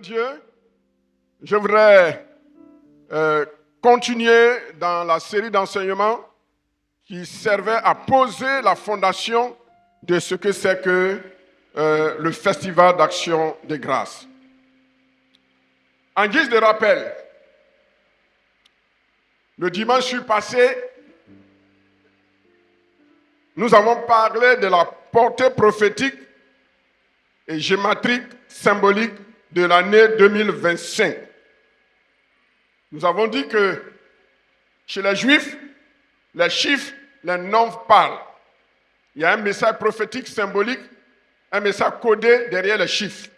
de Dieu, je voudrais continuer dans la série d'enseignements qui servait à poser la fondation de ce que c'est que le Festival d'Action des Grâces. En guise de rappel, le dimanche passé, nous avons parlé de la portée prophétique et géométrique symbolique de l'année 2025. Nous avons dit que chez les Juifs, les chiffres, les nombres parlent. Il y a un message prophétique symbolique, un message codé derrière les chiffres.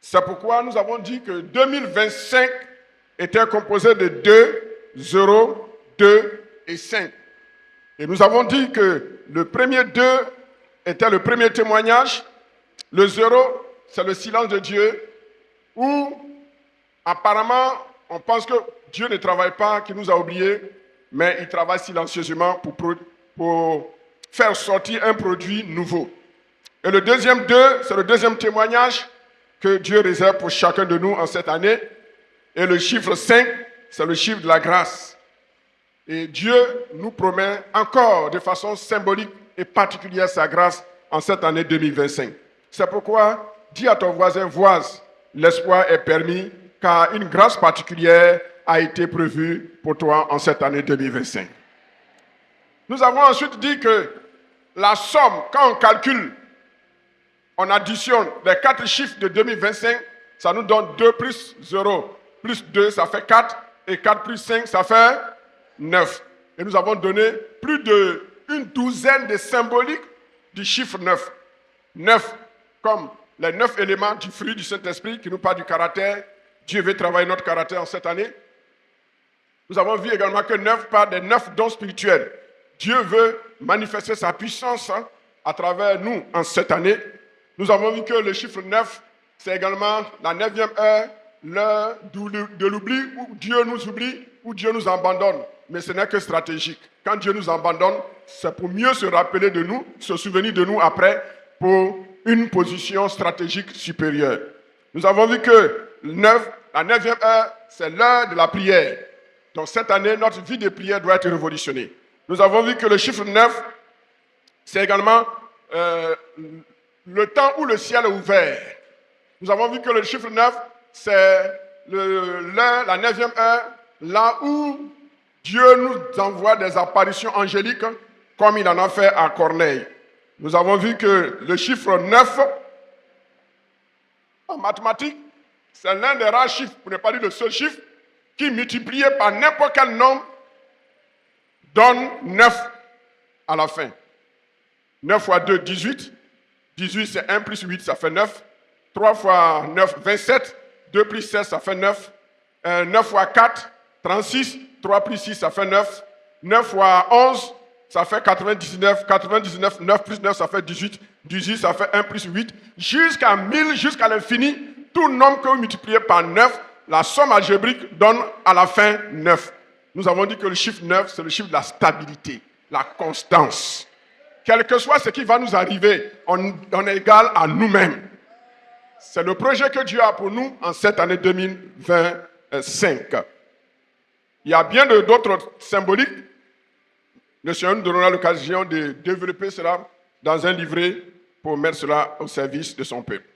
C'est pourquoi nous avons dit que 2025 était composé de 2, 0, 2 et 5. Et nous avons dit que le premier 2 était le premier témoignage, le 0, c'est le silence de Dieu, où apparemment on pense que Dieu ne travaille pas, qu'il nous a oubliés, mais il travaille silencieusement pour faire sortir un produit nouveau. Et le deuxième 2, c'est le deuxième témoignage que Dieu réserve pour chacun de nous en cette année. Et le chiffre 5, c'est le chiffre de la grâce. Et Dieu nous promet encore de façon symbolique et particulière sa grâce en cette année 2025. C'est pourquoi, dis à ton voisin, l'espoir est permis, car une grâce particulière a été prévue pour toi en cette année 2025. Nous avons ensuite dit que la somme, quand on calcule, on additionne les 4 chiffres de 2025, ça nous donne 2 plus 0, plus 2, ça fait 4, et 4 plus 5, ça fait 9. Et nous avons donné plus d'une douzaine de symboliques du chiffre 9. 9, comme les 9 éléments du fruit du Saint-Esprit qui nous parlent du caractère. Dieu veut travailler notre caractère en cette année. Nous avons vu également que 9 parle des 9 dons spirituels. Dieu veut manifester sa puissance à travers nous en cette année. Nous avons vu que le chiffre 9, c'est également la 9e heure, l'heure de l'oubli, où Dieu nous oublie, où Dieu nous abandonne. Mais ce n'est que stratégique. Quand Dieu nous abandonne, c'est pour mieux se rappeler de nous, se souvenir de nous après, pour une position stratégique supérieure. Nous avons vu que la 9e heure, c'est l'heure de la prière. Donc cette année, notre vie de prière doit être révolutionnée. Nous avons vu que le chiffre 9, c'est également le temps où le ciel est ouvert. Nous avons vu que le chiffre 9, c'est la 9e heure, là où Dieu nous envoie des apparitions angéliques, comme il en a fait à Corneille. Nous avons vu que le chiffre 9, en mathématiques, c'est l'un des rares chiffres, pour ne pas dire le seul chiffre, qui multiplié par n'importe quel nombre, donne 9 à la fin. 9 fois 2, 18. 18, c'est 1 plus 8, ça fait 9. 3 fois 9, 27. 2 plus 16, ça fait 9. 9 fois 4, 36. 3 plus 6, ça fait 9. 9 fois 11, ça fait 99. 99, 9 plus 9, ça fait 18. 18, ça fait 1 plus 8. Jusqu'à 1000, jusqu'à l'infini, tout nombre que vous multipliez par 9, la somme algébrique donne à la fin 9. Nous avons dit que le chiffre 9, c'est le chiffre de la stabilité, la constance. Quel que soit ce qui va nous arriver, on est égal à nous-mêmes. C'est le projet que Dieu a pour nous en cette année 2025. Il y a bien d'autres symboliques. Le Seigneur nous donnera l'occasion de développer cela dans un livret pour mettre cela au service de son peuple.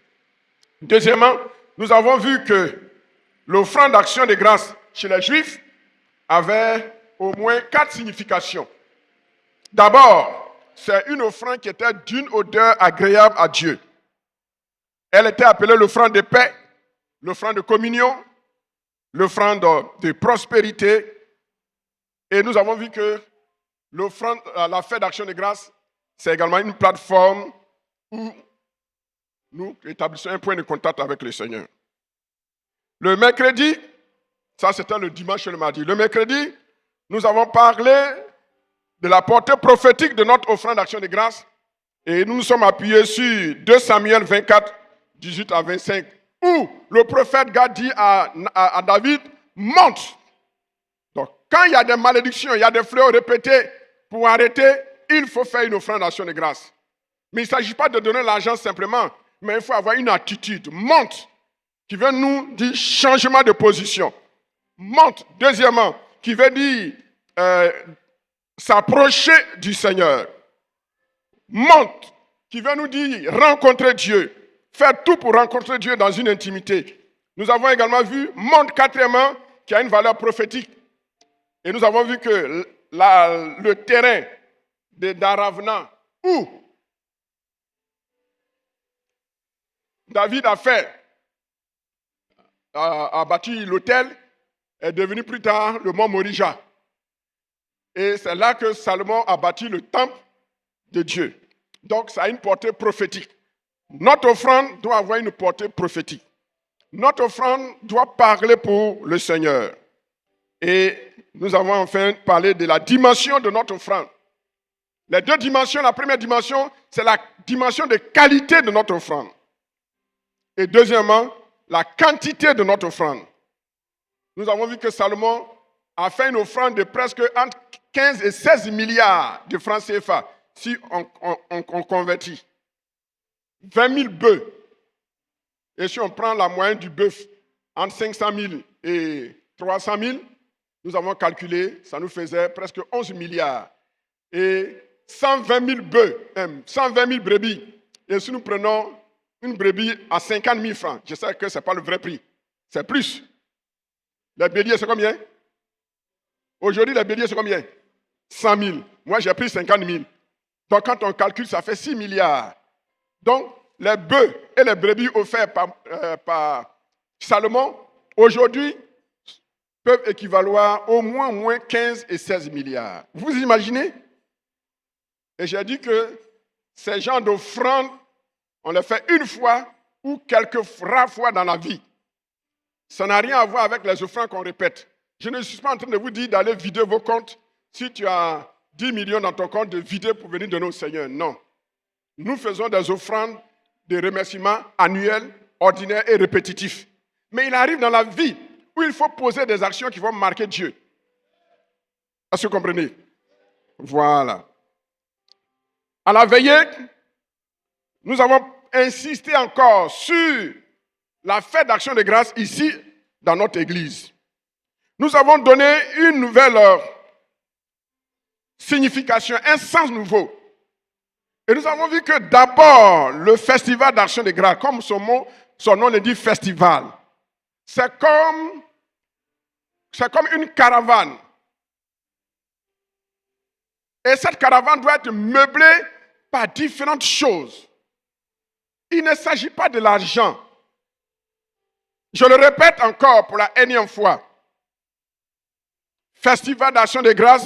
Deuxièmement, nous avons vu que l'offrande d'action de grâce chez les Juifs avait au moins 4 significations. D'abord, c'est une offrande qui était d'une odeur agréable à Dieu. Elle était appelée l'offrande de paix, l'offrande de communion, l'offrande de prospérité. Et nous avons vu que l'offrande, la fête d'action de grâce, c'est également une plateforme où nous établissons un point de contact avec le Seigneur. Le mercredi, ça c'était le dimanche et le mardi. Le mercredi, nous avons parlé de la portée prophétique de notre offrande d'action de grâce. Et nous nous sommes appuyés sur 2 Samuel 24, 18 à 25, où le prophète Gad dit à David, monte. Donc, quand il y a des malédictions, il y a des fléaux répétés, pour arrêter, il faut faire une offrande d'action de grâce. Mais il ne s'agit pas de donner l'argent simplement, mais il faut avoir une attitude. Monte. qui veut nous dire changement de position. Monte, deuxièmement, qui veut dire s'approcher du Seigneur. Monte, qui veut nous dire rencontrer Dieu. Faire tout pour rencontrer Dieu dans une intimité. Nous avons également vu monte, quatrièmement, qui a une valeur prophétique. Et nous avons vu que le terrain d'Aravna, où David a bâti l'autel, est devenu plus tard le mont Morija. Et c'est là que Salomon a bâti le temple de Dieu. Donc ça a une portée prophétique. Notre offrande doit avoir une portée prophétique. Notre offrande doit parler pour le Seigneur. Et nous avons enfin parlé de la dimension de notre offrande. Les deux dimensions, la première dimension, c'est la dimension de qualité de notre offrande. Et deuxièmement, la quantité de notre offrande. Nous avons vu que Salomon a fait une offrande de presque entre 15 et 16 milliards de francs CFA, si on convertit. 20 000 bœufs. Et si on prend la moyenne du bœuf entre 500 000 et 300 000, nous avons calculé, ça nous faisait presque 11 milliards. Et 120 000 bœufs, 120 000 brebis. Et si nous prenons une brebis à 50 000 francs, je sais que ce n'est pas le vrai prix, c'est plus. Les béliers, c'est combien? Aujourd'hui, les béliers, c'est combien? 100 000. Moi, j'ai pris 50 000. Donc, quand on calcule, ça fait 6 milliards. Donc, les bœufs et les brebis offerts par Salomon, aujourd'hui, peuvent équivaloir au moins 15 et 16 milliards. Vous imaginez? Et j'ai dit que ces genres d'offrandes, on les fait une fois ou quelques rares fois dans la vie. Ça n'a rien à voir avec les offrandes qu'on répète. Je ne suis pas en train de vous dire d'aller vider vos comptes. Si tu as 10 millions dans ton compte, de vider pour venir donner au Seigneur. Non. Nous faisons des offrandes de remerciements annuels, ordinaires et répétitifs. Mais il arrive dans la vie où il faut poser des actions qui vont marquer Dieu. Est-ce que vous comprenez? Voilà. À la veillée, nous avons insisté encore sur la fête d'action de grâce ici, dans notre église. Nous avons donné une nouvelle signification, un sens nouveau. Et nous avons vu que d'abord, le festival d'action de grâce, comme son nom le dit, festival, c'est comme une caravane. Et cette caravane doit être meublée par différentes choses. Il ne s'agit pas de l'argent. Je le répète encore pour la énième fois. Festival d'action de grâce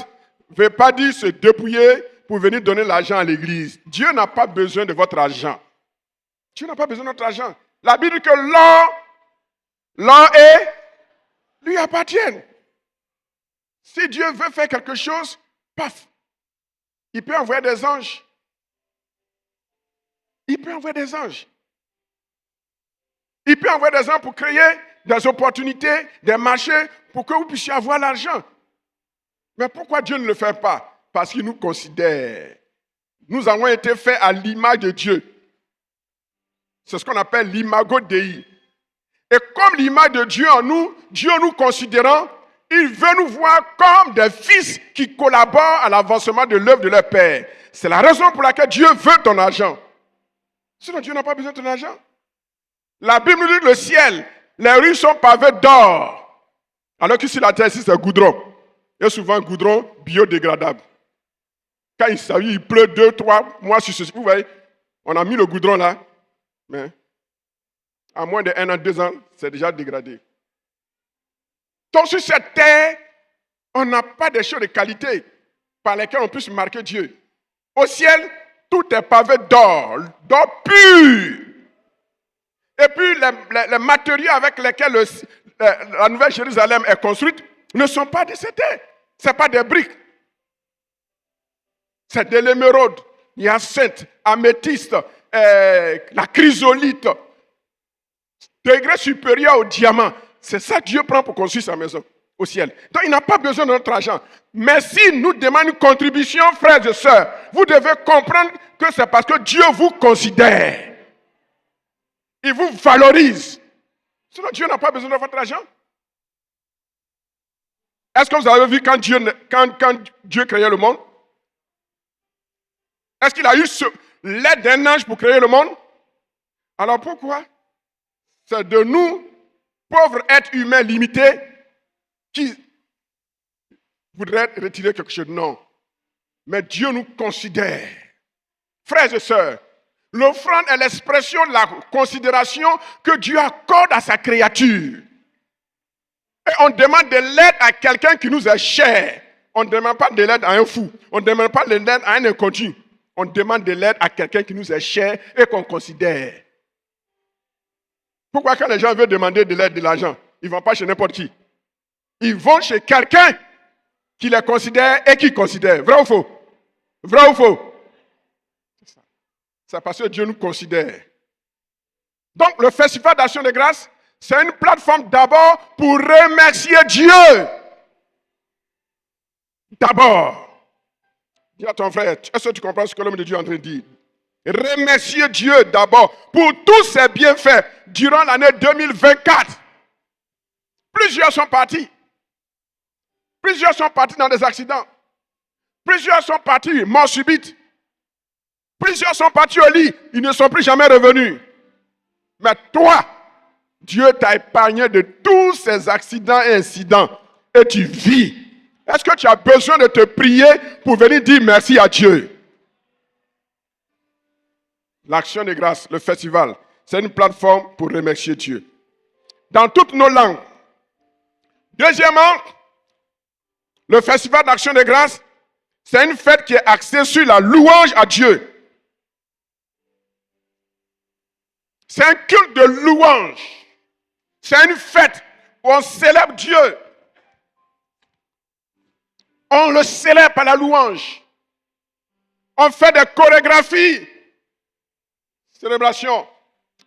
ne veut pas dire se dépouiller pour venir donner l'argent à l'église. Dieu n'a pas besoin de votre argent. Dieu n'a pas besoin de notre argent. La Bible dit que l'or lui appartiennent. Si Dieu veut faire quelque chose, paf, il peut envoyer des anges. Il peut envoyer des anges. Il peut envoyer des anges pour créer des opportunités, des marchés, pour que vous puissiez avoir l'argent. Mais pourquoi Dieu ne le fait pas? Parce qu'il nous considère. Nous avons été faits à l'image de Dieu. C'est ce qu'on appelle l'imago Dei. Et comme l'image de Dieu en nous, Dieu nous considérant, il veut nous voir comme des fils qui collaborent à l'avancement de l'œuvre de leur Père. C'est la raison pour laquelle Dieu veut ton argent. Sinon, Dieu n'a pas besoin de ton argent. La Bible nous dit que le ciel, les rues sont pavées d'or. Alors que sur la terre, ici, c'est goudron. Il y a souvent goudron biodégradable. Quand il pleut 2-3 mois sur ceci, vous voyez, on a mis le goudron là, mais à moins de 1 an, 2 ans, c'est déjà dégradé. Donc sur cette terre, on n'a pas de choses de qualité par lesquelles on puisse marquer Dieu. Au ciel, tout est pavé d'or, d'or pur. Et puis les matériaux avec lesquels la Nouvelle Jérusalem est construite ne sont pas de cette terre. Ce n'est pas des briques. C'est de l'émeraude, hyacinthe, améthyste, la chrysolite, degré supérieur au diamant. C'est ça que Dieu prend pour construire sa maison au ciel. Donc il n'a pas besoin de notre argent. Mais s'il nous demande une contribution, frères et sœurs, vous devez comprendre que c'est parce que Dieu vous considère. Il vous valorise. Sinon, Dieu n'a pas besoin de votre argent. Est-ce que vous avez vu quand Dieu créait le monde? Est-ce qu'il a eu l'aide d'un ange pour créer le monde? Alors pourquoi? C'est de nous, pauvres êtres humains limités, qui voudraient retirer quelque chose. Non. Mais Dieu nous considère. Frères et sœurs, l'offrande est l'expression de la considération que Dieu accorde à sa créature. Et on demande de l'aide à quelqu'un qui nous est cher. On ne demande pas de l'aide à un fou. On ne demande pas de l'aide à un inconnu. On demande de l'aide à quelqu'un qui nous est cher et qu'on considère. Pourquoi quand les gens veulent demander de l'aide, de l'argent, ils ne vont pas chez n'importe qui? Ils vont chez quelqu'un qui les considère et qui considère. Vrai ou faux? Vrai ou faux? C'est parce que Dieu nous considère. Donc le festival d'action de grâce, c'est une plateforme d'abord pour remercier Dieu. D'abord. Dis à ton frère, est-ce que tu comprends ce que l'homme de Dieu est en train de dire? Remercier Dieu d'abord pour tous ses bienfaits durant l'année 2024. Plusieurs sont partis. Plusieurs sont partis dans des accidents. Plusieurs sont partis mort subite. Plusieurs sont partis au lit. Ils ne sont plus jamais revenus. Mais toi, Dieu t'a épargné de tous ces accidents et incidents. Et tu vis. Est-ce que tu as besoin de te prier pour venir dire merci à Dieu? L'action de grâce, le festival, c'est une plateforme pour remercier Dieu. Dans toutes nos langues. Deuxièmement, le festival d'action de grâce, c'est une fête qui est axée sur la louange à Dieu. C'est un culte de louange. C'est une fête où on célèbre Dieu. On le célèbre par la louange. On fait des chorégraphies. Célébration.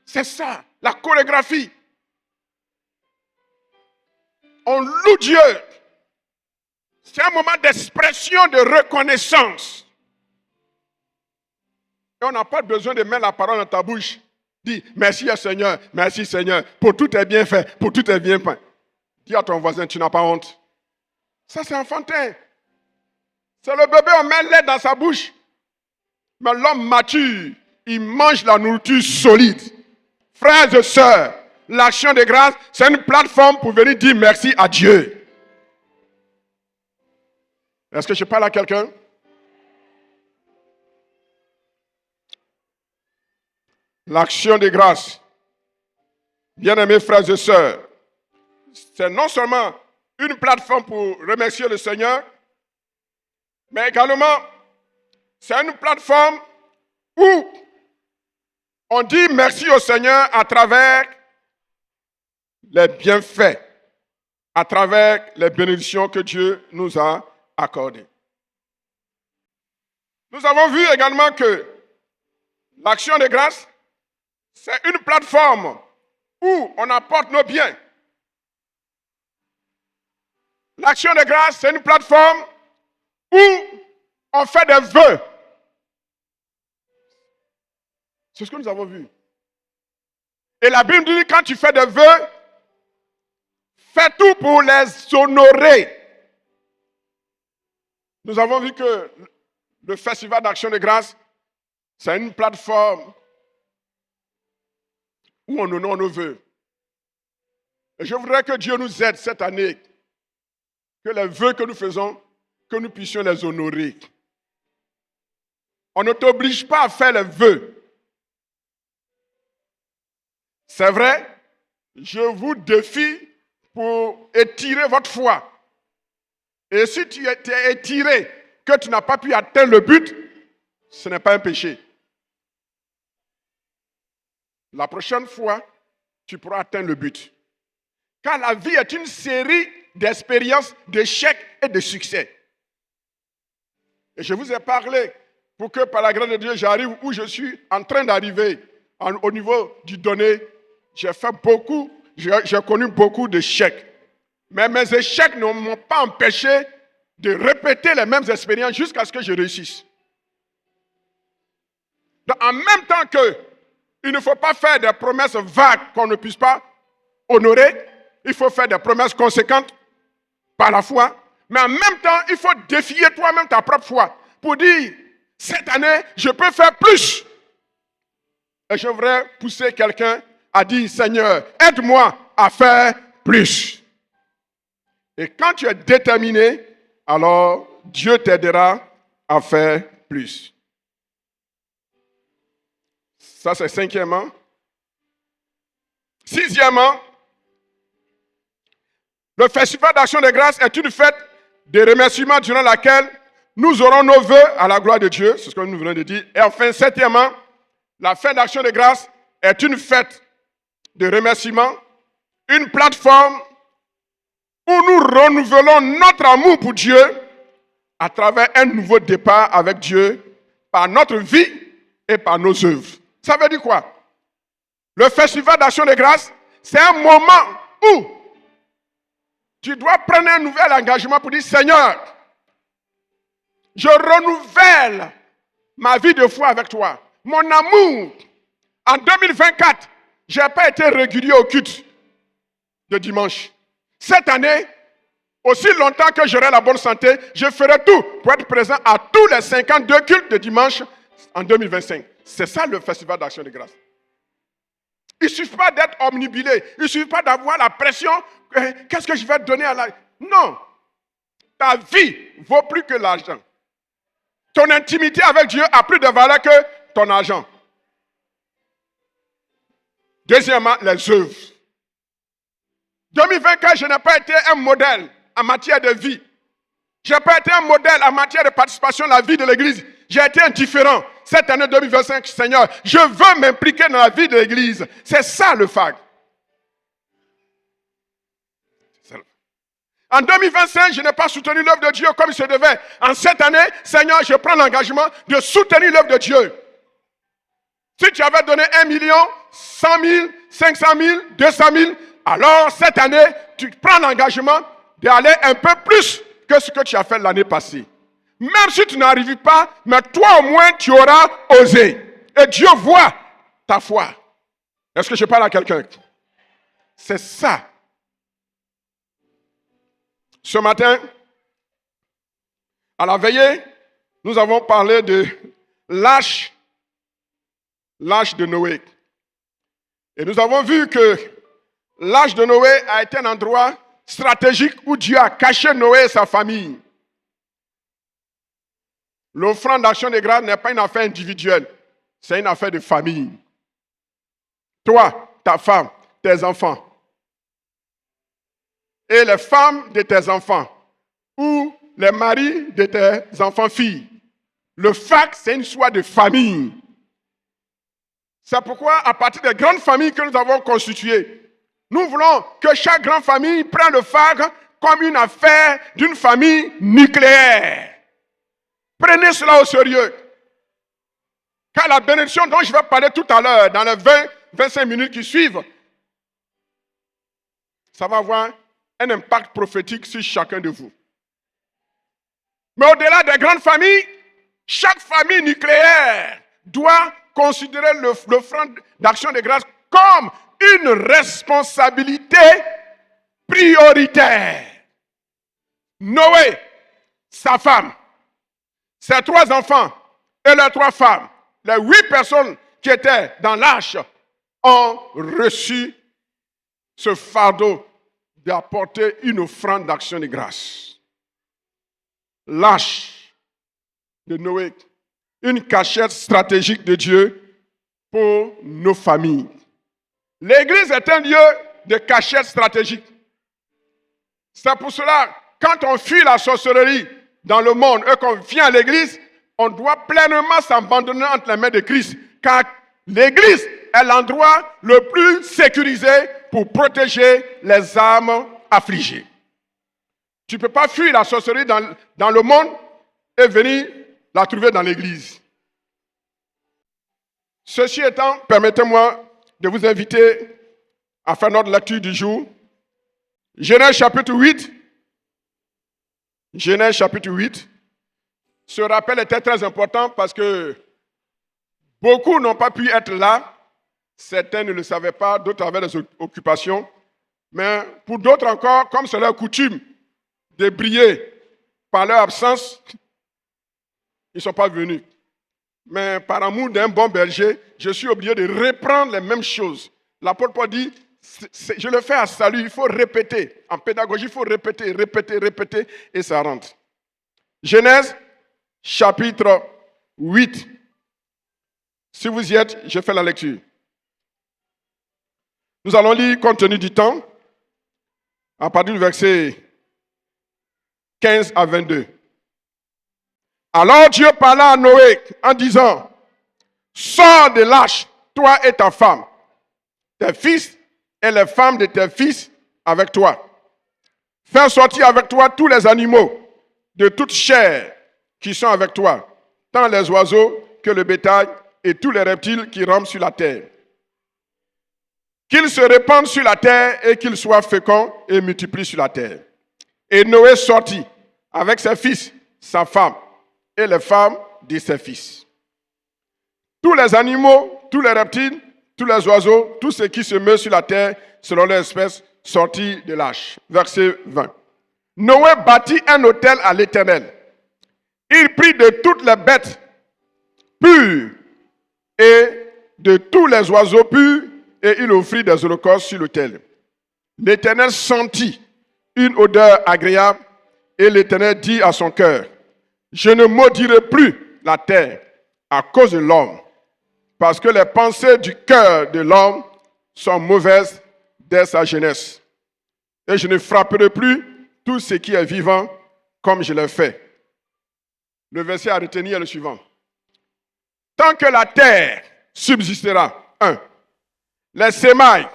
C'est ça, la chorégraphie. On loue Dieu. C'est un moment d'expression, de reconnaissance. Et on n'a pas besoin de mettre la parole dans ta bouche. Dis, merci Seigneur, pour tout est bien fait, pour tout est bien fait. Dis à ton voisin, tu n'as pas honte. Ça, c'est enfantin. C'est le bébé, on met l'air dans sa bouche. Mais l'homme mature, il mange la nourriture solide. Frères et sœurs, l'action de grâce, c'est une plateforme pour venir dire merci à Dieu. Est-ce que je parle à quelqu'un? L'action de grâce, bien-aimés frères et sœurs, c'est non seulement une plateforme pour remercier le Seigneur, mais également, c'est une plateforme où on dit merci au Seigneur à travers les bienfaits, à travers les bénédictions que Dieu nous a accordées. Nous avons vu également que l'action de grâce, c'est une plateforme où on apporte nos biens. L'action de grâce, c'est une plateforme où on fait des vœux. C'est ce que nous avons vu. Et la Bible dit, quand tu fais des vœux, fais tout pour les honorer. Nous avons vu que le festival d'action de grâce, c'est une plateforme où on honore nos vœux. Et je voudrais que Dieu nous aide cette année, que les vœux que nous faisons, que nous puissions les honorer. On ne t'oblige pas à faire les vœux. C'est vrai, je vous défie pour étirer votre foi. Et si tu es étiré, que tu n'as pas pu atteindre le but, ce n'est pas un péché. La prochaine fois, tu pourras atteindre le but. Car la vie est une série d'expériences, d'échecs et de succès. Et je vous ai parlé pour que par la grâce de Dieu, j'arrive où je suis en train d'arriver au niveau du donné. J'ai connu beaucoup d'échecs. Mais mes échecs ne m'ont pas empêché de répéter les mêmes expériences jusqu'à ce que je réussisse. Donc, en même temps qu'il ne faut pas faire des promesses vagues qu'on ne puisse pas honorer, il faut faire des promesses conséquentes par la foi, mais en même temps, il faut défier toi-même ta propre foi pour dire, cette année, je peux faire plus. Et je voudrais pousser quelqu'un à dire, Seigneur, aide-moi à faire plus. Et quand tu es déterminé, alors Dieu t'aidera à faire plus. Ça, c'est cinquièmement. Sixièmement, le festival d'action de grâce est une fête de remerciement durant laquelle nous aurons nos vœux à la gloire de Dieu. C'est ce que nous venons de dire. Et enfin, septièmement, la fête d'action de grâce est une fête de remerciement, une plateforme où nous renouvelons notre amour pour Dieu à travers un nouveau départ avec Dieu par notre vie et par nos œuvres. Ça veut dire quoi? Le festival d'action de grâce, c'est un moment où tu dois prendre un nouvel engagement pour dire, Seigneur, je renouvelle ma vie de foi avec toi. Mon amour, en 2024, je n'ai pas été régulier au culte de dimanche. Cette année, aussi longtemps que j'aurai la bonne santé, je ferai tout pour être présent à tous les 52 cultes de dimanche en 2025. C'est ça le festival d'action de grâce. Il ne suffit pas d'être omnibulé. Il ne suffit pas d'avoir la pression. Qu'est-ce que je vais te donner à la... Non. Ta vie vaut plus que l'argent. Ton intimité avec Dieu a plus de valeur que ton argent. Deuxièmement, les œuvres. 2024, je n'ai pas été un modèle en matière de vie. Je n'ai pas été un modèle en matière de participation à la vie de l'Église. J'ai été indifférent. Cette année 2025, Seigneur, je veux m'impliquer dans la vie de l'Église. C'est ça le FAG. En 2025, je n'ai pas soutenu l'œuvre de Dieu comme il se devait. En cette année, Seigneur, je prends l'engagement de soutenir l'œuvre de Dieu. Si tu avais donné 1 million, 100 000, 500 000, 200 000, alors cette année, tu prends l'engagement d'aller un peu plus que ce que tu as fait l'année passée. Même si tu n'arrives pas, mais toi au moins tu auras osé. Et Dieu voit ta foi. Est-ce que je parle à quelqu'un? C'est ça. Ce matin, à la veillée, nous avons parlé de l'âge de Noé. Et nous avons vu que l'âge de Noé a été un endroit stratégique où Dieu a caché Noé et sa famille. L'offrande d'action de grâce n'est pas une affaire individuelle, c'est une affaire de famille. Toi, ta femme, tes enfants. Et les femmes de tes enfants. Ou les maris de tes enfants-filles. Le FAC, c'est une histoire de famille. C'est pourquoi, à partir des grandes familles que nous avons constituées, nous voulons que chaque grande famille prenne le FAC comme une affaire d'une famille nucléaire. Prenez cela au sérieux. Car la bénédiction dont je vais parler tout à l'heure, dans les 20-25 minutes qui suivent, ça va avoir un impact prophétique sur chacun de vous. Mais au-delà des grandes familles, chaque famille nucléaire doit considérer l'offrande d'action de grâce comme une responsabilité prioritaire. Noé, sa femme, ses 3 enfants et leurs 3 femmes, les 8 personnes qui étaient dans l'arche ont reçu ce fardeau d'apporter une offrande d'action de grâce. L'arche de Noé, une cachette stratégique de Dieu pour nos familles. L'Église est un lieu de cachette stratégique. C'est pour cela, quand on fuit la sorcellerie dans le monde et qu'on vient à l'Église, on doit pleinement s'abandonner entre les mains de Christ. Car l'Église est l'endroit le plus sécurisé pour protéger les âmes affligées. Tu ne peux pas fuir la sorcellerie dans le monde et venir la trouver dans l'Église. Ceci étant, permettez-moi de vous inviter à faire notre lecture du jour. Genèse chapitre 8. Genèse chapitre 8. Ce rappel était très important parce que beaucoup n'ont pas pu être là. Certains ne le savaient pas, d'autres avaient des occupations. Mais pour d'autres encore, comme c'est leur coutume de briller par leur absence, ils ne sont pas venus. Mais par amour d'un bon berger, je suis obligé de reprendre les mêmes choses. L'apôtre Paul dit, je le fais à salut, il faut répéter. En pédagogie, il faut répéter, et ça rentre. Genèse, chapitre 8. Si vous y êtes, je fais la lecture. Nous allons lire, compte tenu du temps, à partir du verset 15 à 22. Alors Dieu parla à Noé en disant, sors de l'arche, toi et ta femme, tes fils et les femmes de tes fils avec toi. Fais sortir avec toi tous les animaux de toute chair qui sont avec toi, tant les oiseaux que le bétail et tous les reptiles qui rampent sur la terre. Qu'ils se répandent sur la terre et qu'ils soient féconds et multiplient sur la terre. Et Noé sortit avec ses fils, sa femme et les femmes de ses fils. Tous les animaux, tous les reptiles, tous les oiseaux, tout ce qui se meut sur la terre, selon leur espèce, sortit de l'arche. Verset 20. Noé bâtit un autel à l'Éternel. Il prit de toutes les bêtes pures et de tous les oiseaux purs, et il offrit des holocaustes sur l'autel. L'Éternel sentit une odeur agréable, et l'Éternel dit à son cœur, je ne maudirai plus la terre à cause de l'homme, parce que les pensées du cœur de l'homme sont mauvaises dès sa jeunesse. Et je ne frapperai plus tout ce qui est vivant comme je l'ai fait. Le verset à retenir est le suivant. Tant que la terre subsistera, 1. Les semailles,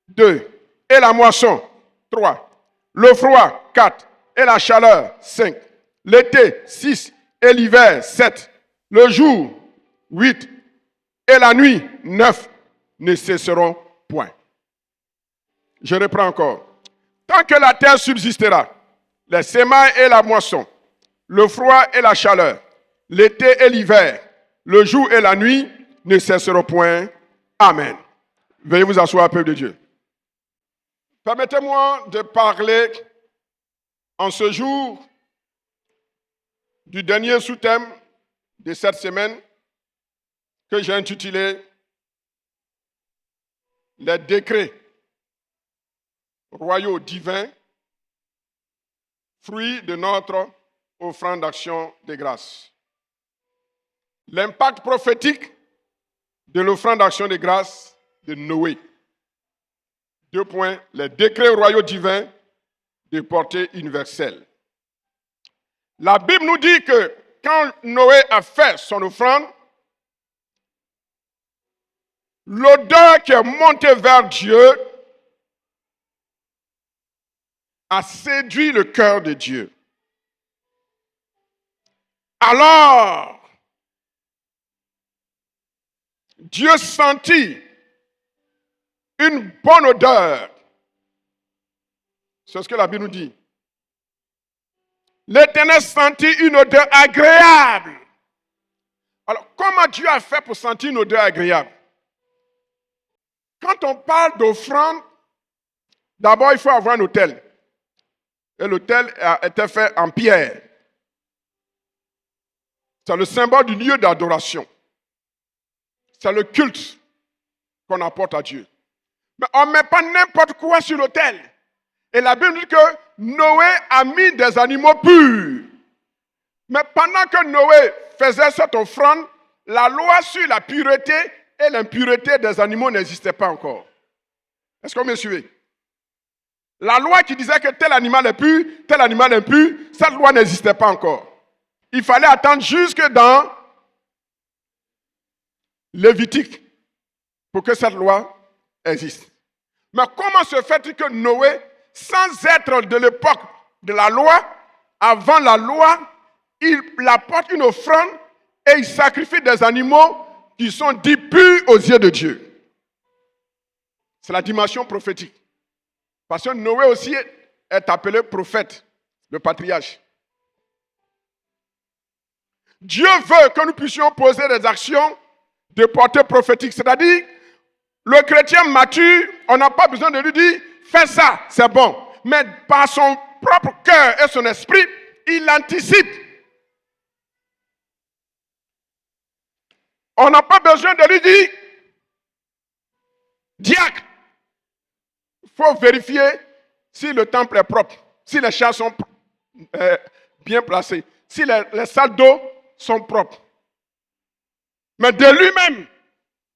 2. Et la moisson, 3. Le froid, 4. Et la chaleur, 5. L'été, 6. Et l'hiver, 7. Le jour, 8. Et la nuit, 9. Ne cesseront point. Je reprends encore. Tant que la terre subsistera, les semailles et la moisson, le froid et la chaleur, l'été et l'hiver, le jour et la nuit ne cesseront point. Amen. Veuillez vous asseoir, peuple de Dieu. Permettez-moi de parler en ce jour du dernier sous-thème de cette semaine que j'ai intitulé « Les décrets royaux divins, fruits de notre offrande d'action de grâce ». L'impact prophétique de l'offrande d'action de grâce de Noé. 2 points. Les décrets royaux divins de portée universelle. La Bible nous dit que quand Noé a fait son offrande, l'odeur qui est montée vers Dieu a séduit le cœur de Dieu. Alors, Dieu sentit une bonne odeur. C'est ce que la Bible nous dit. L'Éternel sentit une odeur agréable. Alors, comment Dieu a fait pour sentir une odeur agréable? Quand on parle d'offrande, d'abord il faut avoir un autel. Et l'autel a été fait en pierre. C'est le symbole du lieu d'adoration. C'est le culte qu'on apporte à Dieu. Mais on ne met pas n'importe quoi sur l'autel. Et la Bible dit que Noé a mis des animaux purs. Mais pendant que Noé faisait cette offrande, la loi sur la pureté et l'impureté des animaux n'existait pas encore. Est-ce que vous me suivez? La loi qui disait que tel animal est pur, tel animal est impur, cette loi n'existait pas encore. Il fallait attendre jusque dans Lévitique pour que cette loi existe. Mais comment se fait-il que Noé, sans être de l'époque de la loi, avant la loi, il apporte une offrande et il sacrifie des animaux qui sont dits purs aux yeux de Dieu? C'est la dimension prophétique. Parce que Noé aussi est appelé prophète, le patriarche. Dieu veut que nous puissions poser des actions de portée prophétique. C'est-à-dire, le chrétien mature, on n'a pas besoin de lui dire, fait ça, c'est bon. Mais par son propre cœur et son esprit, il anticipe. On n'a pas besoin de lui dire, diacre, il faut vérifier si le temple est propre, si les chars sont bien placés, si les salles d'eau sont propres. Mais de lui-même,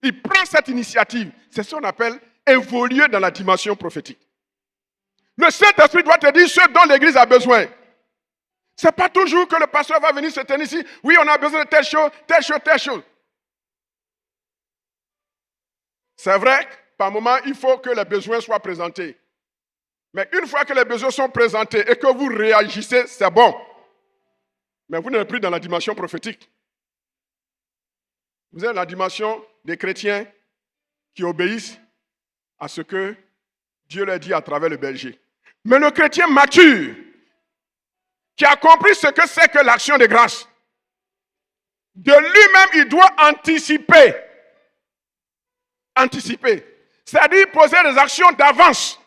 il prend cette initiative. C'est ce qu'on appelle évoluer dans la dimension prophétique. Le Saint-Esprit doit te dire ce dont l'Église a besoin. Ce n'est pas toujours que le pasteur va venir se tenir ici. Oui, on a besoin de telle chose, telle chose, telle chose. C'est vrai que par moment, il faut que les besoins soient présentés. Mais une fois que les besoins sont présentés et que vous réagissez, c'est bon. Mais vous n'êtes plus dans la dimension prophétique. Vous êtes dans la dimension des chrétiens qui obéissent à ce que Dieu leur dit à travers le berger. Mais le chrétien mature, qui a compris ce que c'est que l'action de grâce, de lui-même, il doit anticiper. Anticiper. C'est-à-dire poser des actions d'avance.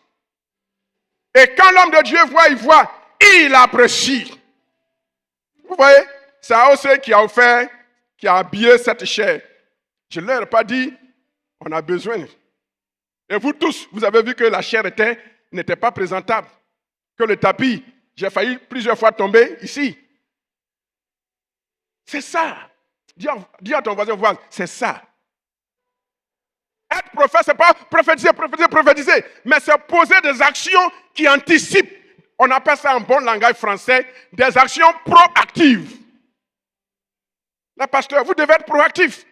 Et quand l'homme de Dieu voit, il apprécie. Vous voyez, c'est AOC qui a offert, qui a habillé cette chair. Je ne leur ai pas dit, on a besoin. Et vous tous, vous avez vu que la chair n'était pas présentable. Que le tapis, j'ai failli plusieurs fois tomber ici. C'est ça. Dis à ton voisin, c'est ça. Être prophète, ce n'est pas prophétiser, mais c'est poser des actions qui anticipent. On appelle ça en bon langage français, des actions proactives. Là, pasteur, vous devez être proactif.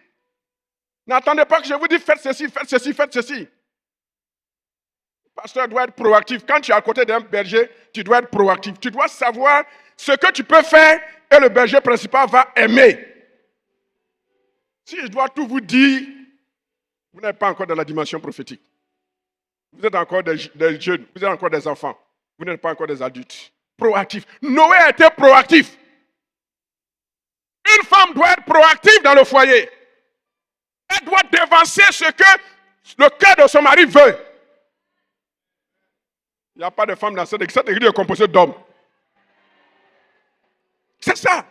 N'attendez pas que je vous dise faites ceci, faites ceci, faites ceci. Le pasteur doit être proactif. Quand tu es à côté d'un berger, tu dois être proactif. Tu dois savoir ce que tu peux faire et le berger principal va aimer. Si je dois tout vous dire, vous n'êtes pas encore dans la dimension prophétique. Vous êtes encore des jeunes, vous êtes encore des enfants. Vous n'êtes pas encore des adultes. Proactif. Noé a été proactif. Une femme doit être proactive dans le foyer. Elle doit dévancer ce que le cœur de son mari veut. Il n'y a pas de femme dans cette église. Cette église est composée d'hommes. C'est ça.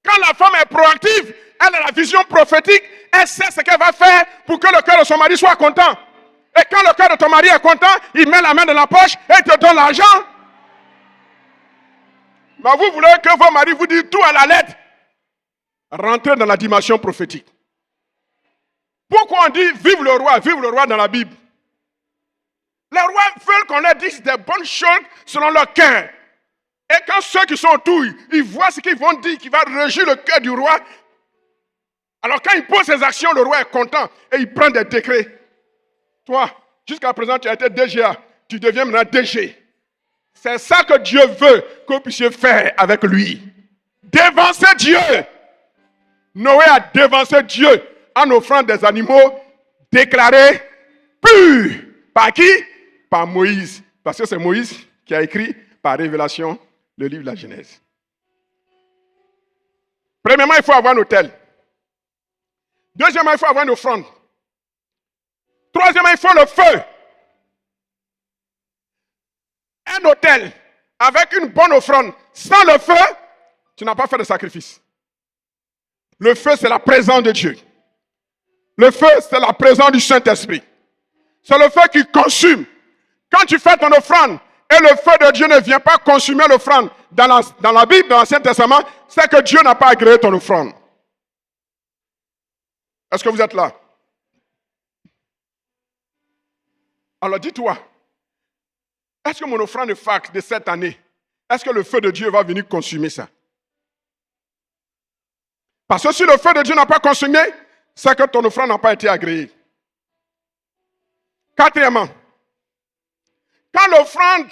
Quand la femme est proactive, elle a la vision prophétique, elle sait ce qu'elle va faire pour que le cœur de son mari soit content. Et quand le cœur de ton mari est content, il met la main dans la poche et il te donne l'argent. Mais vous voulez que vos maris vous disent tout à la lettre. Rentrez dans la dimension prophétique. Pourquoi on dit vive le roi dans la Bible? Les rois veulent qu'on leur dise des bonnes choses selon leur cœur. Et quand ceux qui sont autour, ils voient ce qu'ils vont dire, qui va régir le cœur du roi, alors quand il pose ses actions, le roi est content et il prend des décrets. Toi, jusqu'à présent, tu as été DGA, tu deviens maintenant DG. C'est ça que Dieu veut que vous puissiez faire avec lui. Dévancer Dieu. Noé a dévancé Dieu en offrant des animaux déclarés purs. Par qui? Par Moïse. Parce que c'est Moïse qui a écrit par révélation le livre de la Genèse. Premièrement, il faut avoir un autel. Deuxièmement, il faut avoir une offrande. Troisièmement, il faut le feu. Un autel avec une bonne offrande. Sans le feu, tu n'as pas fait de sacrifice. Le feu, c'est la présence de Dieu. Le feu, c'est la présence du Saint-Esprit. C'est le feu qui consume. Quand tu fais ton offrande et le feu de Dieu ne vient pas consumer l'offrande dans la Bible, dans l'Ancien Testament, c'est que Dieu n'a pas agréé ton offrande. Est-ce que vous êtes là? Alors dis-toi, est-ce que mon offrande de Pâques de cette année, est-ce que le feu de Dieu va venir consumer ça? Parce que si le feu de Dieu n'a pas consumé, c'est que ton offrande n'a pas été agréée. Quatrièmement, quand l'offrande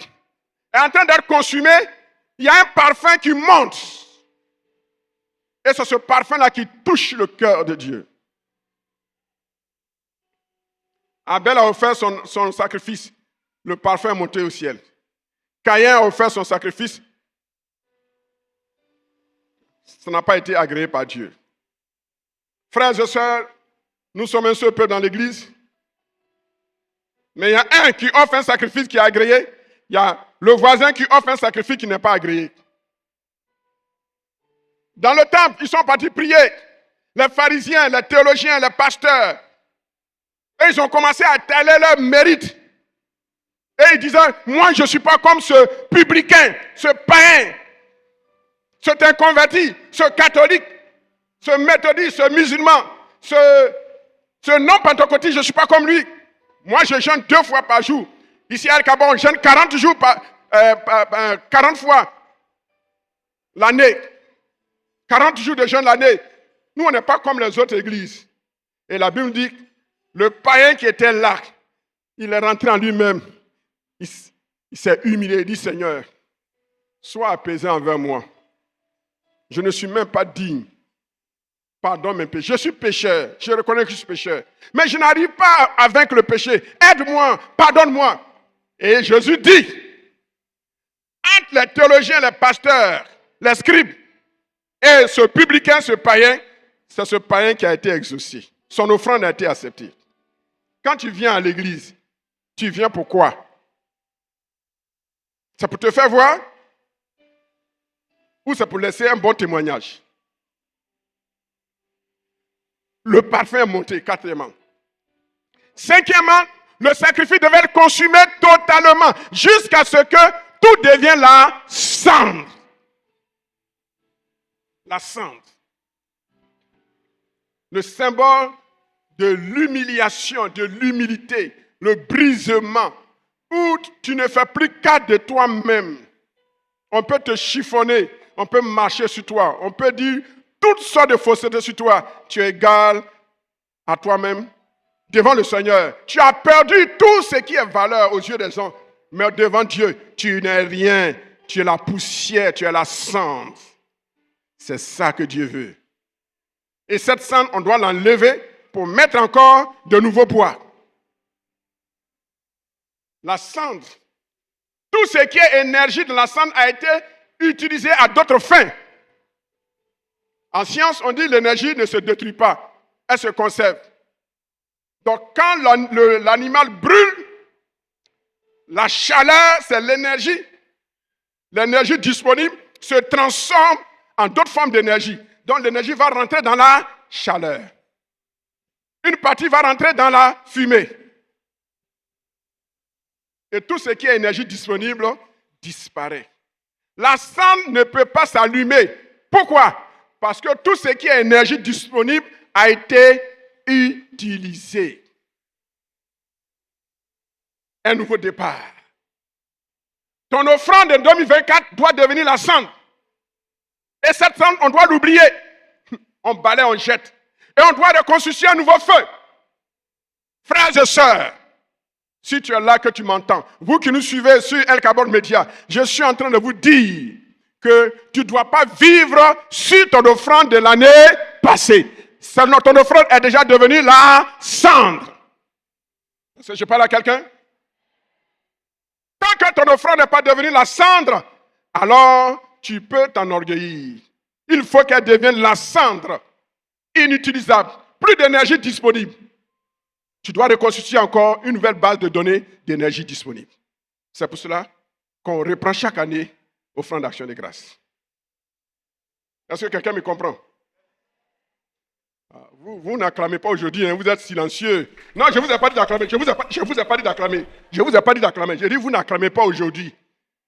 est en train d'être consumée, il y a un parfum qui monte. Et c'est ce parfum-là qui touche le cœur de Dieu. Abel a offert son sacrifice. Le parfum est monté au ciel. Caïn a offert son sacrifice. Ça n'a pas été agréé par Dieu. Frères et sœurs, nous sommes un seul peuple dans l'église. Mais il y a un qui offre un sacrifice qui est agréé. Il y a le voisin qui offre un sacrifice qui n'est pas agréé. Dans le temple, ils sont partis prier. Les pharisiens, les théologiens, les pasteurs. Et ils ont commencé à étaler leur mérite. Et ils disaient, moi je ne suis pas comme ce publicain, ce païen, cet inconverti, ce catholique, ce méthodiste, ce musulman, ce non-pentecôtiste, je ne suis pas comme lui. Moi je jeûne 2 fois par jour. Ici à El-Kabon, on jeûne 40 jours 40 fois l'année. 40 jours de jeûne l'année. Nous, on n'est pas comme les autres églises. Et la Bible dit, le païen qui était là, il est rentré en lui-même. Il s'est humilié, il dit, Seigneur, sois apaisé envers moi. Je ne suis même pas digne. Pardonne mes péchés. Je suis pécheur. Je reconnais que je suis pécheur. Mais je n'arrive pas à vaincre le péché. Aide-moi, pardonne-moi. Et Jésus dit, entre les théologiens, les pasteurs, les scribes, et ce publicain, ce païen, c'est ce païen qui a été exaucé. Son offrande a été acceptée. Quand tu viens à l'église, tu viens pour quoi? C'est pour te faire voir? Ou c'est pour laisser un bon témoignage? Le parfum est monté, 4e. 5e, le sacrifice devait être consumé totalement jusqu'à ce que tout devienne la cendre. La cendre. Le symbole de l'humiliation, de l'humilité, le brisement, où tu ne fais plus cas de toi-même. On peut te chiffonner, on peut marcher sur toi, on peut dire toutes sortes de faussetés sur toi. Tu es égal à toi-même devant le Seigneur. Tu as perdu tout ce qui est valeur aux yeux des hommes. Mais devant Dieu, tu n'es rien. Tu es la poussière, tu es la cendre. C'est ça que Dieu veut. Et cette cendre, on doit l'enlever pour mettre encore de nouveaux poids. La cendre, tout ce qui est énergie de la cendre a été utilisé à d'autres fins. En science, on dit que l'énergie ne se détruit pas, elle se conserve. Donc quand l'animal brûle, la chaleur, c'est l'énergie. L'énergie disponible se transforme en d'autres formes d'énergie. Donc l'énergie va rentrer dans la chaleur. Une partie va rentrer dans la fumée. Et tout ce qui est énergie disponible disparaît. La cendre ne peut pas s'allumer. Pourquoi? Parce que tout ce qui est énergie disponible a été utilisé. Un nouveau départ. Ton offrande de 2024 doit devenir la cendre. Et cette cendre, on doit l'oublier. On balaie, on jette. Et on doit reconstituer un nouveau feu. Frères et sœurs, si tu es là que tu m'entends, vous qui nous suivez sur El-Kabon Media, je suis en train de vous dire que tu ne dois pas vivre sur ton offrande de l'année passée. Ton offrande est déjà devenue la cendre. Est-ce que je parle à quelqu'un? Tant que ton offrande n'est pas devenue la cendre, alors tu peux t'enorgueillir. Il faut qu'elle devienne la cendre, inutilisable, plus d'énergie disponible. Tu dois reconstituer encore une nouvelle base de données d'énergie disponible. C'est pour cela qu'on reprend chaque année offrande d'action de grâce. Est-ce que quelqu'un me comprend? Vous n'acclamez pas aujourd'hui, hein, vous êtes silencieux. Non, je ne vous ai pas dit d'acclamer. Je ne vous ai pas dit d'acclamer. Je ne vous ai pas dit d'acclamer. J'ai dit, vous n'acclamez pas aujourd'hui.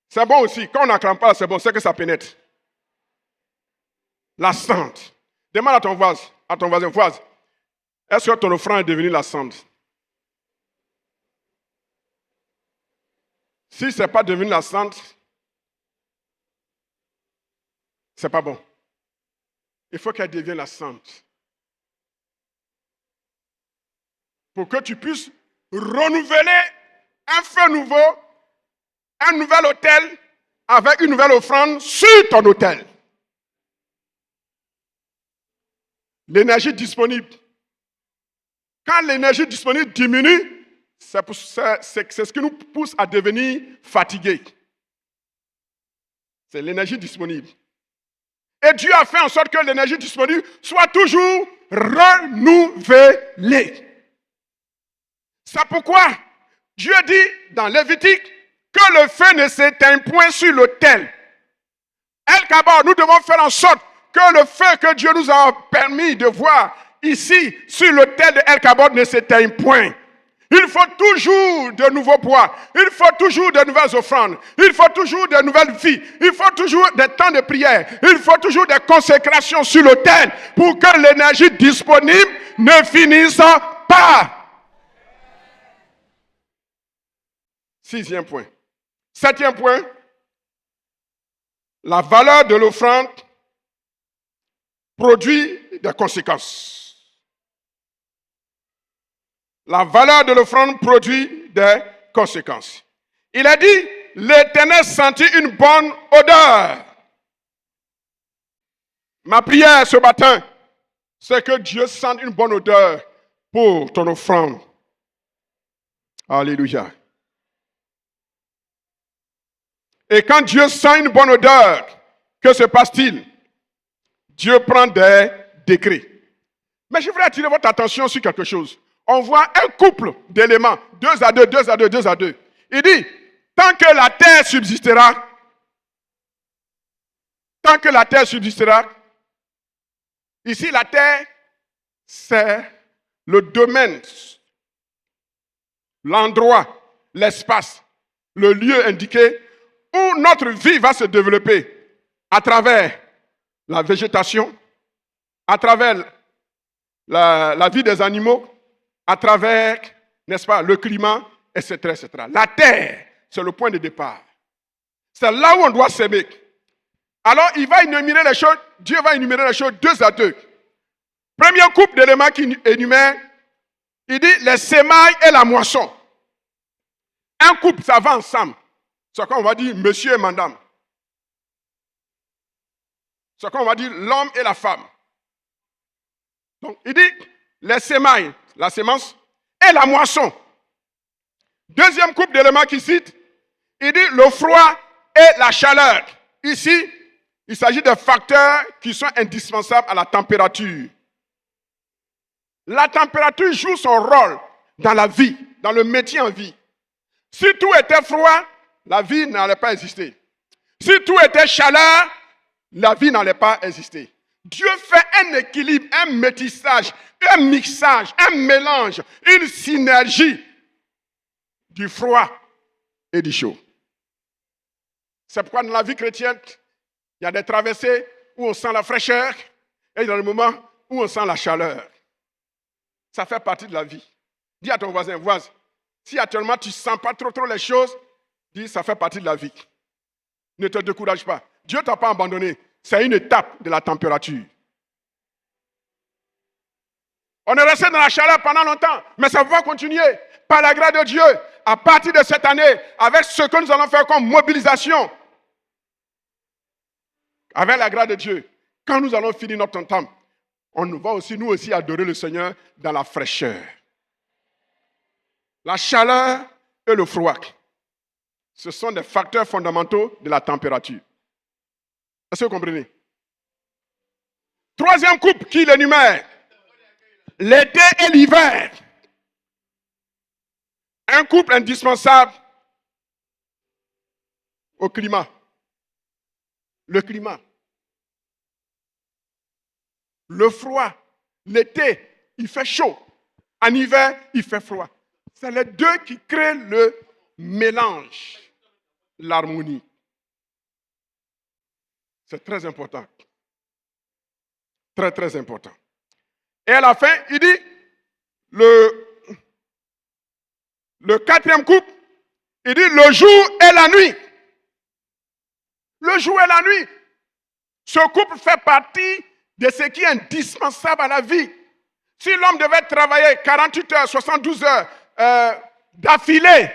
C'est bon aussi. Quand on n'acclame pas, c'est bon, c'est que ça pénètre. La cendre. Demande à ton voisin, est-ce que ton offrande est devenue la cendre? Si ce n'est pas devenu la cendre, ce n'est pas bon. Il faut qu'elle devienne la cendre. Pour que tu puisses renouveler un feu nouveau, un nouvel autel, avec une nouvelle offrande sur ton autel. L'énergie disponible. Quand l'énergie disponible diminue, c'est ce qui nous pousse à devenir fatigués. C'est l'énergie disponible. Et Dieu a fait en sorte que l'énergie disponible soit toujours renouvelée. C'est pourquoi Dieu dit dans Lévitique que le feu ne s'éteint point sur l'autel. El-Kabod, nous devons faire en sorte que le feu que Dieu nous a permis de voir ici sur l'autel de El-Kabod ne s'éteigne point. Il faut toujours de nouveaux poids. Il faut toujours de nouvelles offrandes. Il faut toujours de nouvelles vies. Il faut toujours des temps de prière. Il faut toujours des consécrations sur l'autel pour que l'énergie disponible ne finisse pas. 6e point. 7e point. La valeur de l'offrande produit des conséquences. La valeur de l'offrande produit des conséquences. Il a dit, l'Éternel sentit une bonne odeur. Ma prière ce matin, c'est que Dieu sente une bonne odeur pour ton offrande. Alléluia. Et quand Dieu sent une bonne odeur, que se passe-t-il? Dieu prend des décrets. Mais je voudrais attirer votre attention sur quelque chose. On voit un couple d'éléments, 2 à 2, 2 à 2, 2 à 2. Il dit, tant que la terre subsistera, ici la terre, c'est le domaine, l'endroit, l'espace, le lieu indiqué où notre vie va se développer à travers la végétation, à travers la vie des animaux, à travers, n'est-ce pas, le climat, etc., etc. La terre, c'est le point de départ. C'est là où on doit s'aimer. Alors, il va énumérer les choses, Dieu va énumérer les choses 2 à 2. Premier couple d'éléments qu'il énumère, il dit les semailles et la moisson. Un couple, ça va ensemble. C'est quoi on va dire monsieur et madame. C'est quoi on va dire l'homme et la femme. Donc, il dit les semailles, la sémence, et la moisson. Deuxième couple d'éléments qu'il cite, il dit le froid et la chaleur. Ici, il s'agit de facteurs qui sont indispensables à la température. La température joue son rôle dans la vie, dans le métier en vie. Si tout était froid, la vie n'allait pas exister. Si tout était chaleur, la vie n'allait pas exister. Dieu fait un équilibre, un métissage, un mixage, un mélange, une synergie du froid et du chaud. C'est pourquoi dans la vie chrétienne, il y a des traversées où on sent la fraîcheur et il y a des moments où on sent la chaleur. Ça fait partie de la vie. Dis à ton voisin, si actuellement tu ne sens pas trop les choses, dis ça fait partie de la vie. Ne te décourage pas. Dieu ne t'a pas abandonné. C'est une étape de la température. On est resté dans la chaleur pendant longtemps, mais ça va continuer. Par la grâce de Dieu, à partir de cette année, avec ce que nous allons faire comme mobilisation, avec la grâce de Dieu, quand nous allons finir notre temps, on va aussi, nous aussi, adorer le Seigneur dans la fraîcheur. La chaleur et le froid, ce sont des facteurs fondamentaux de la température. Est-ce que vous comprenez? Troisième couple qui l'énumère, l'été et l'hiver. Un couple indispensable au climat. Le climat. Le froid. L'été, il fait chaud. En hiver, il fait froid. C'est les deux qui créent le mélange, l'harmonie. C'est très important. Très, très important. Et à la fin, il dit, le quatrième couple, il dit le jour et la nuit. Le jour et la nuit. Ce couple fait partie de ce qui est indispensable à la vie. Si l'homme devait travailler 48 heures, 72 heures d'affilée,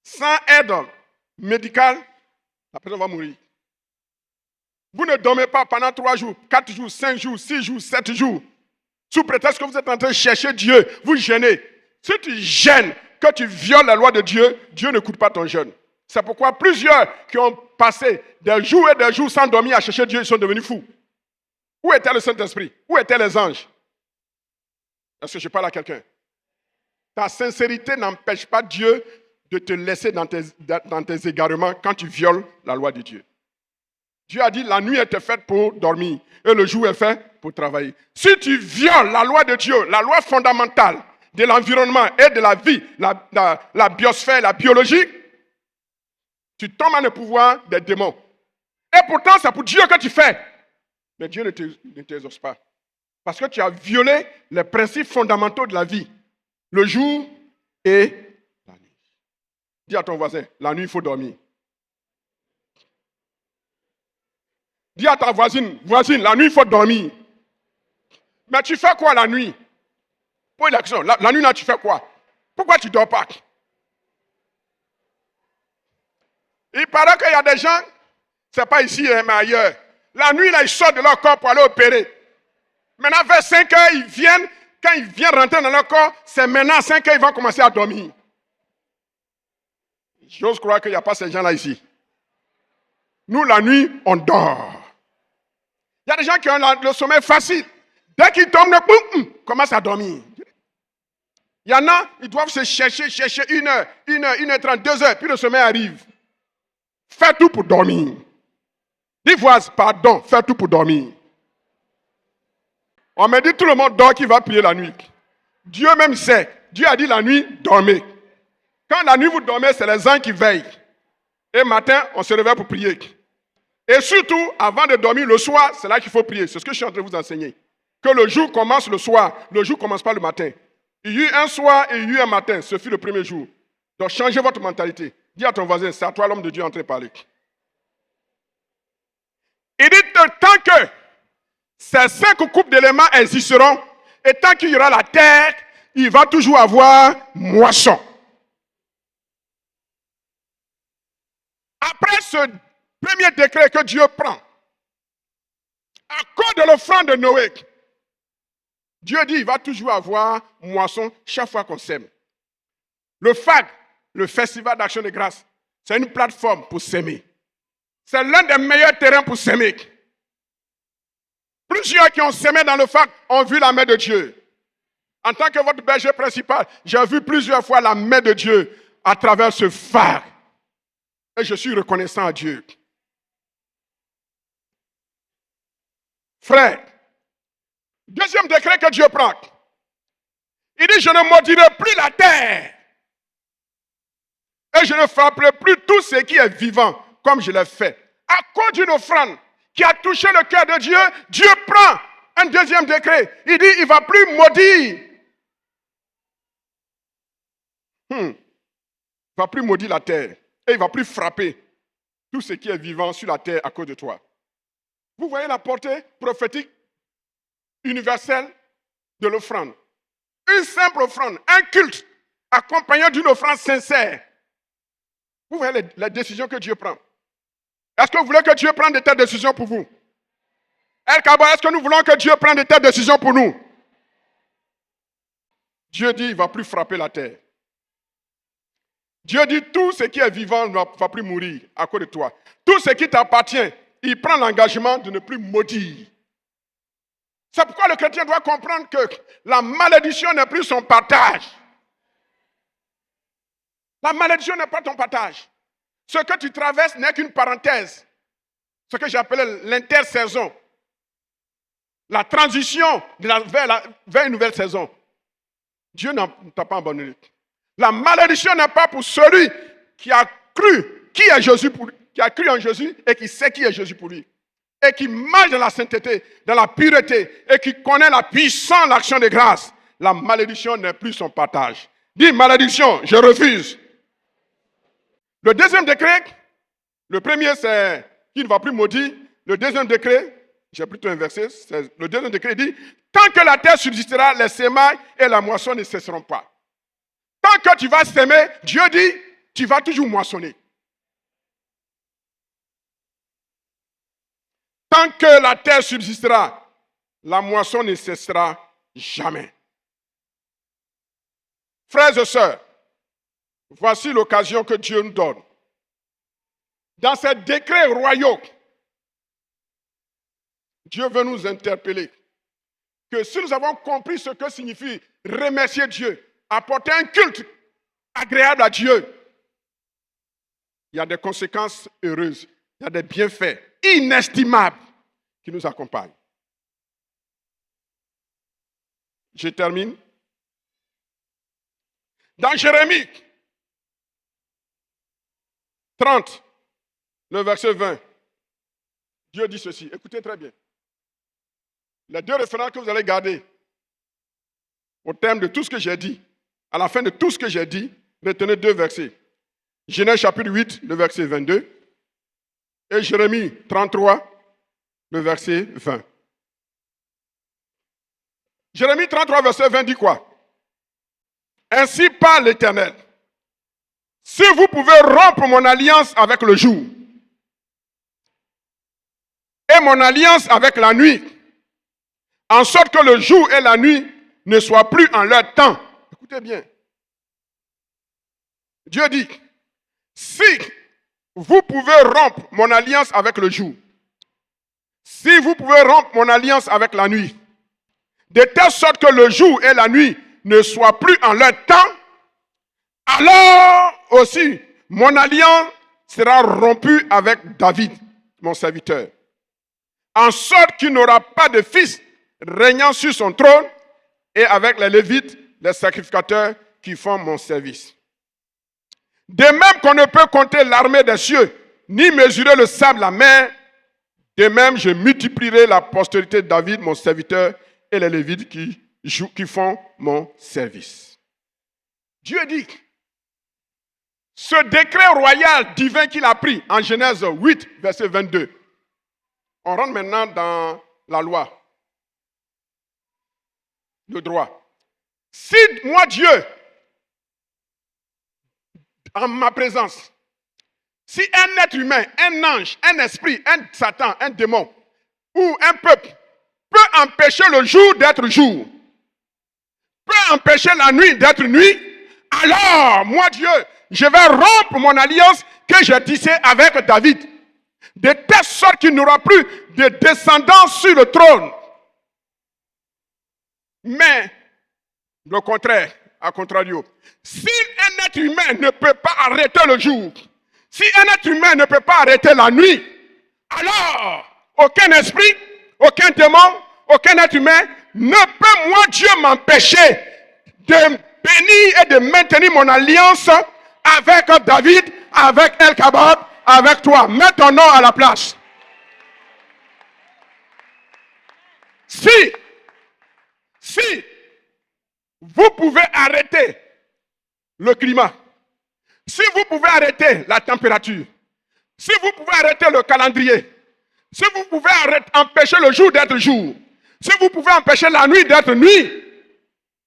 sans aide médicale, la personne va mourir. Vous ne dormez pas pendant 3 jours, 4 jours, 5 jours, 6 jours, 7 jours. Sous prétexte que vous êtes en train de chercher Dieu, vous gênez. Si tu gênes, que tu violes la loi de Dieu, Dieu n'écoute pas ton jeûne. C'est pourquoi plusieurs qui ont passé des jours et des jours sans dormir à chercher Dieu, ils sont devenus fous. Où était le Saint-Esprit? Où étaient les anges? Est-ce que je parle à quelqu'un? Ta sincérité n'empêche pas Dieu de te laisser dans tes égarements quand tu violes la loi de Dieu. Dieu a dit, la nuit est faite pour dormir et le jour est fait pour travailler. Si tu violes la loi de Dieu, la loi fondamentale de l'environnement et de la vie, la biosphère, la biologie, tu tombes en le pouvoir des démons. Et pourtant, c'est pour Dieu que tu fais. Mais Dieu ne t'exauce pas. Parce que tu as violé les principes fondamentaux de la vie. Le jour et la nuit. Dis à ton voisin, la nuit, il faut dormir. Dis à ta voisine, la nuit, il faut dormir. Mais tu fais quoi la nuit? Pose la question, la nuit, là, tu fais quoi? Pourquoi tu ne dors pas? Il paraît qu'il y a des gens, ce n'est pas ici, mais ailleurs. La nuit, là, ils sortent de leur corps pour aller opérer. Maintenant, vers 5 heures, ils viennent. Quand ils viennent rentrer dans leur corps, c'est maintenant à 5 heures, ils vont commencer à dormir. J'ose croire qu'il n'y a pas ces gens-là ici. Nous, la nuit, on dort. Il y a des gens qui ont le sommeil facile. Dès qu'ils tombent, commencent à dormir. Il y en a, ils doivent se chercher 1 heure, 1h30, 2 heures, puis le sommeil arrive. Fais tout pour dormir. Dis voisin, pardon, fais tout pour dormir. On me dit tout le monde dort qui va prier la nuit. Dieu même sait. Dieu a dit la nuit, dormez. Quand la nuit vous dormez, c'est les anges qui veillent. Et matin, on se réveille pour prier. Et surtout, avant de dormir le soir, c'est là qu'il faut prier. C'est ce que je suis en train de vous enseigner. Que le jour commence le soir, le jour ne commence pas le matin. Il y a eu un soir et il y a eu un matin, ce fut le premier jour. Donc changez votre mentalité. Dis à ton voisin, c'est à toi l'homme de Dieu en train de parler. Il dit tant que ces 5 coupes d'éléments existeront, et tant qu'il y aura la terre, il va toujours avoir moisson. Après ce premier décret que Dieu prend, à cause de l'offrande de Noé, Dieu dit qu'il va toujours avoir moisson chaque fois qu'on sème. Le FAG, le Festival d'Action de Grâce, c'est une plateforme pour s'aimer. C'est l'un des meilleurs terrains pour s'aimer. Plusieurs qui ont semé dans le FAG ont vu la main de Dieu. En tant que votre berger principal, j'ai vu plusieurs fois la main de Dieu à travers ce FAG. Et je suis reconnaissant à Dieu. Frère, deuxième décret que Dieu prend. Il dit, je ne maudirai plus la terre. Et je ne frapperai plus tout ce qui est vivant, comme je l'ai fait. À cause d'une offrande qui a touché le cœur de Dieu, Dieu prend un deuxième décret. Il dit, il ne va plus maudire. Il ne va plus maudire la terre. Et il ne va plus frapper tout ce qui est vivant sur la terre à cause de toi. Vous voyez la portée prophétique universelle de l'offrande. Une simple offrande, un culte, accompagné d'une offrande sincère. Vous voyez les décisions que Dieu prend. Est-ce que vous voulez que Dieu prenne de telles décisions pour vous? Est-ce que nous voulons que Dieu prenne de telles décisions pour nous? Dieu dit, il ne va plus frapper la terre. Dieu dit, tout ce qui est vivant ne va plus mourir à cause de toi. Tout ce qui t'appartient, il prend l'engagement de ne plus maudire. C'est pourquoi le chrétien doit comprendre que la malédiction n'est plus son partage. La malédiction n'est pas ton partage. Ce que tu traverses n'est qu'une parenthèse. Ce que j'appelais l'intersaison. La transition vers une nouvelle saison. Dieu ne t'a pas abandonné. La malédiction n'est pas pour celui qui a cru qui a cru en Jésus et qui sait qui est Jésus pour lui. Et qui marche dans la sainteté, dans la pureté, et qui connaît la puissance, l'action de grâce. La malédiction n'est plus son partage. Dis malédiction, je refuse. Le deuxième décret, le premier c'est qu'il ne va plus maudire. Le deuxième décret, j'ai plutôt inversé, le deuxième décret dit, tant que la terre subsistera, les semailles et la moisson ne cesseront pas. Tant que tu vas s'aimer, Dieu dit, tu vas toujours moissonner. Tant que la terre subsistera, la moisson ne cessera jamais. Frères et sœurs, voici l'occasion que Dieu nous donne. Dans ces décrets royaux, Dieu veut nous interpeller. Que si nous avons compris ce que signifie remercier Dieu, apporter un culte agréable à Dieu, il y a des conséquences heureuses, il y a des bienfaits inestimables qui nous accompagnent. Je termine. Dans Jérémie 30, le verset 20, Dieu dit ceci. Écoutez très bien. Les deux références que vous allez garder au terme de tout ce que j'ai dit, à la fin de tout ce que j'ai dit, retenez deux versets. Genèse chapitre 8, le verset 22, et Jérémie 33, le verset 20. Jérémie 33, verset 20 dit quoi? Ainsi parle l'Éternel. Si vous pouvez rompre mon alliance avec le jour et mon alliance avec la nuit, en sorte que le jour et la nuit ne soient plus en leur temps. Écoutez bien. Dieu dit, si vous pouvez rompre mon alliance avec le jour, si vous pouvez rompre mon alliance avec la nuit, de telle sorte que le jour et la nuit ne soient plus en leur temps, alors aussi mon alliance sera rompue avec David, mon serviteur, en sorte qu'il n'aura pas de fils régnant sur son trône, et avec les Lévites, les sacrificateurs qui font mon service. De même qu'on ne peut compter l'armée des cieux, ni mesurer le sable de la mer, de même je multiplierai la postérité de David, mon serviteur, et les Lévites qui font mon service. Dieu dit, ce décret royal divin qu'il a pris en Genèse 8, verset 22, on rentre maintenant dans la loi, le droit. Si moi, Dieu, en ma présence, si un être humain, un ange, un esprit, un Satan, un démon, ou un peuple, peut empêcher le jour d'être jour, peut empêcher la nuit d'être nuit, alors, moi Dieu, je vais rompre mon alliance que j'ai tissée avec David, de telle sorte qu'il n'aura plus de descendants sur le trône. Mais, le contraire, à contrario, si un être humain ne peut pas arrêter le jour, si un être humain ne peut pas arrêter la nuit, alors, aucun esprit, aucun démon, aucun être humain ne peut, moi Dieu, m'empêcher de bénir et de maintenir mon alliance avec David, avec El-Kabab, avec toi. Mets ton nom à la place. Si vous pouvez arrêter le climat, si vous pouvez arrêter la température, si vous pouvez arrêter le calendrier, si vous pouvez empêcher le jour d'être jour, si vous pouvez empêcher la nuit d'être nuit,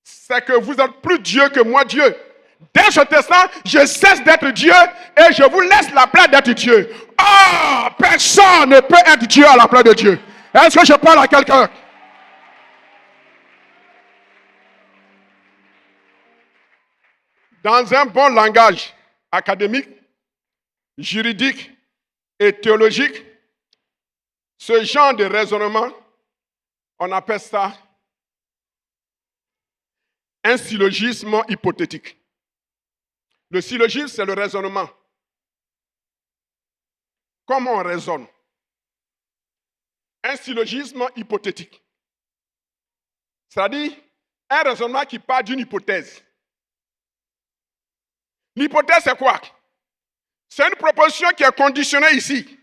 c'est que vous êtes plus Dieu que moi Dieu. Dès cet instant, je cesse d'être Dieu et je vous laisse la place d'être Dieu. Oh, personne ne peut être Dieu à la place de Dieu. Est-ce que je parle à quelqu'un? Dans un bon langage académique, juridique et théologique, ce genre de raisonnement, on appelle ça un syllogisme hypothétique. Le syllogisme, c'est le raisonnement. Comment on raisonne? Un syllogisme hypothétique. C'est-à-dire un raisonnement qui part d'une hypothèse. L'hypothèse, c'est quoi? C'est une proposition qui est conditionnée ici.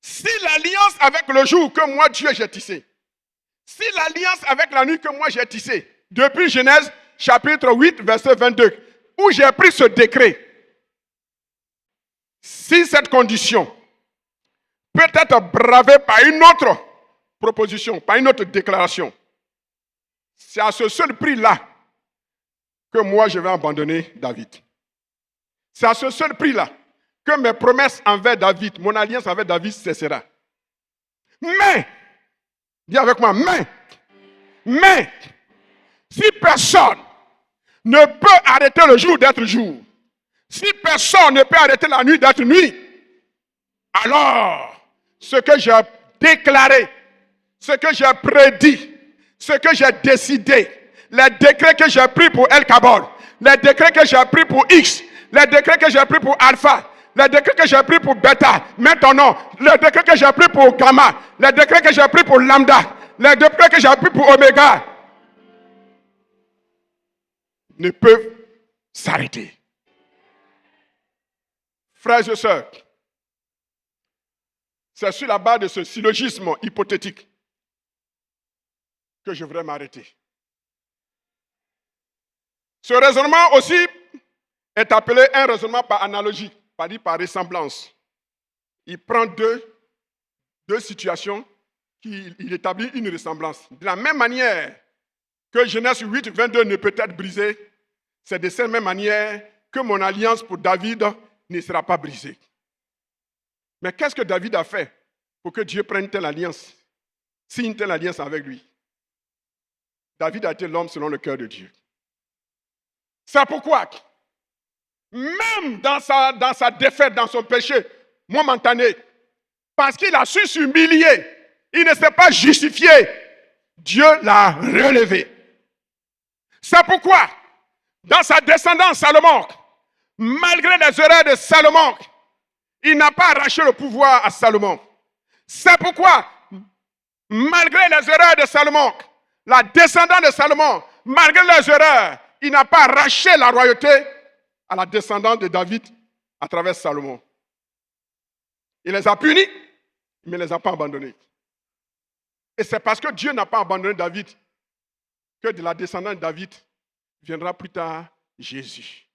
Si l'alliance avec le jour que moi, Dieu, j'ai tissé, si l'alliance avec la nuit que moi, j'ai tissé, depuis Genèse, chapitre 8, verset 22, où j'ai pris ce décret, si cette condition peut être bravée par une autre proposition, par une autre déclaration, c'est à ce seul prix-là que moi, je vais abandonner David. C'est à ce seul prix-là que mes promesses envers David, mon alliance avec David cessera. Mais, dis avec moi, mais, si personne ne peut arrêter le jour d'être jour, si personne ne peut arrêter la nuit d'être nuit, alors, ce que j'ai déclaré, ce que j'ai prédit, ce que j'ai décidé, les décrets que j'ai pris pour El-Kabab, les décrets que j'ai pris pour X, les décrets que j'ai pris pour Alpha, les décrets que j'ai pris pour Beta, mets ton nom, les décrets que j'ai pris pour Gamma, les décrets que j'ai pris pour Lambda, les décrets que j'ai pris pour Oméga, ne peuvent s'arrêter. Frères et sœurs, c'est sur la base de ce syllogisme hypothétique que je voudrais m'arrêter. Ce raisonnement aussi est appelé un raisonnement par analogie, par ressemblance. Il prend deux situations, il établit une ressemblance. De la même manière que Genèse 8, 22 ne peut être brisé, c'est de cette même manière que mon alliance pour David ne sera pas brisée. Mais qu'est-ce que David a fait pour que Dieu prenne telle alliance, signe telle alliance avec lui? David a été l'homme selon le cœur de Dieu. C'est pourquoi, même dans sa défaite, dans son péché momentané, parce qu'il a su s'humilier, il ne s'est pas justifié, Dieu l'a relevé. C'est pourquoi, dans sa descendance, Salomon, malgré les erreurs de Salomon, il n'a pas arraché le pouvoir à Salomon. C'est pourquoi, malgré les erreurs de Salomon, la descendance de Salomon, malgré les erreurs, il n'a pas arraché la royauté à la descendance de David à travers Salomon. Il les a punis, mais il ne les a pas abandonnés. Et c'est parce que Dieu n'a pas abandonné David que de la descendance de David viendra plus tard Jésus.